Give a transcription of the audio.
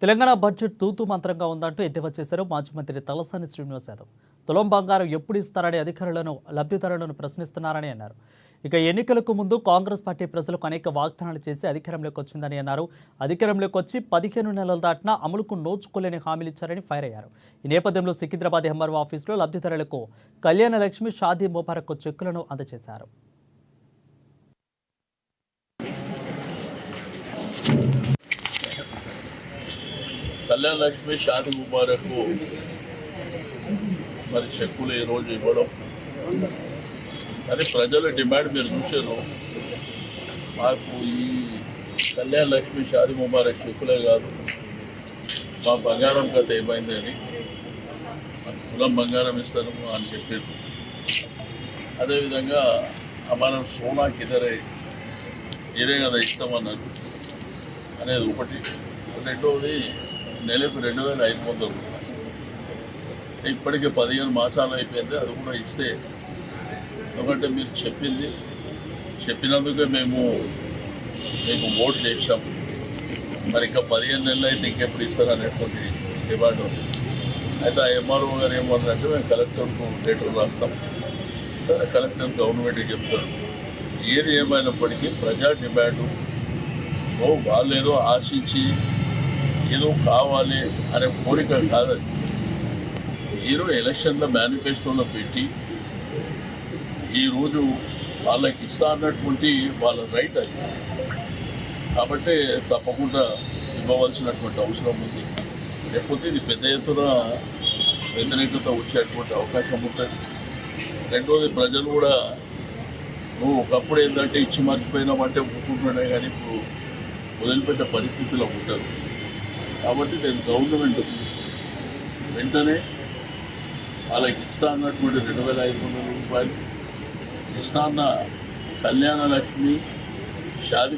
Telangana budget తూతూ మంత్రంగా ఉందంటూ ఎద్దేవా చేశారు మాజీ మంత్రి తలసాని శ్రీనివాస్ యాదవ్. తులం బంగారం ఎప్పుడు ఇస్తారని అధికారులను లబ్ధిదారులను ప్రశ్నిస్తున్నారని అన్నారు. ఇక ఎన్నికలకు ముందు కాంగ్రెస్ పార్టీ ప్రజలకు అనేక వాగ్దానాలు చేసి అధికారంలోకి వచ్చిందని అన్నారు. అధికారంలోకి వచ్చి 15 నెలలు దాటినా అమలుకు నోచుకోలేని హామీలు ఇచ్చారని ఫైర్ అయ్యారు. ఈ నేపథ్యంలో సికింద్రాబాద్ ఎంఆర్ఓ ఆఫీసులో లబ్ధిదారులకు కళ్యాణ లక్ష్మి, షాదీ ముబారక్ చెక్కులను అందజేశారు. కళ్యాణ లక్ష్మి, షాదీ ముబారక్ మరి చెక్కులు ఈరోజు ఇవ్వడం, అది ప్రజల డిమాండ్ మీరు చూసారు. మాకు ఈ కళ్యాణ లక్ష్మి, షాదీ ముబారక్ చెక్కులే కాదు, మా బంగారం కథ ఏమైంది అని, తులం బంగారం ఇస్తాను అని చెప్పారు. అదేవిధంగా మనం సోనా కిదరే ఇదే కదా ఇస్తామన్నారు అనేది ఒకటి. రెండవది నెలకు 2500 రూపాయలు. ఇప్పటికే 15 మాసాలు అయిపోయింది. అది కూడా ఇస్తే, ఎందుకంటే మీరు చెప్పినందుకే మేము ఓట్లు వేసాం. మరి ఇంకా 15 నెలలు అయితే ఇంకెప్పుడు ఇస్తారు అనేటువంటి డిమాండ్ ఉంది. అయితే ఆ ఎంఆర్ఓ గారు ఏమన్నారంటే మేము కలెక్టర్కు లెటర్ రాస్తాం. సరే, కలెక్టర్ గవర్నమెంట్కి చెప్తాడు. ఏది ఏమైనప్పటికీ ప్రజా డిమాండు వాళ్ళు ఏదో ఆశించి ఏదో కావాలి అనే కోరిక కాదని మీరు ఎలక్షన్ల మేనిఫెస్టోలో పెట్టి ఈరోజు వాళ్ళకి ఇస్తా అన్నటువంటి వాళ్ళ రైట్ అది. కాబట్టి తప్పకుండా ఇవ్వవలసినటువంటి అవసరం ఉంది. లేకపోతే ఇది పెద్ద ఎత్తున వ్యతిరేకత వచ్చేటువంటి అవకాశం ఉంటుంది. రెండోది, ప్రజలు కూడా నువ్వు ఒకప్పుడు ఏంటంటే ఇచ్చి మర్చిపోయినామంటే ఒప్పుకుంటున్నాడే, కానీ ఇప్పుడు వదిలిపెట్టే పరిస్థితిలో ఉంటారు. కాబట్టి నేను గవర్నమెంట్ వెంటనే వాళ్ళకి ఇస్తా అన్నటువంటి 2500 రూపాయలు ఇస్తా అన్న కళ్యాణ లక్ష్మి, షాదీ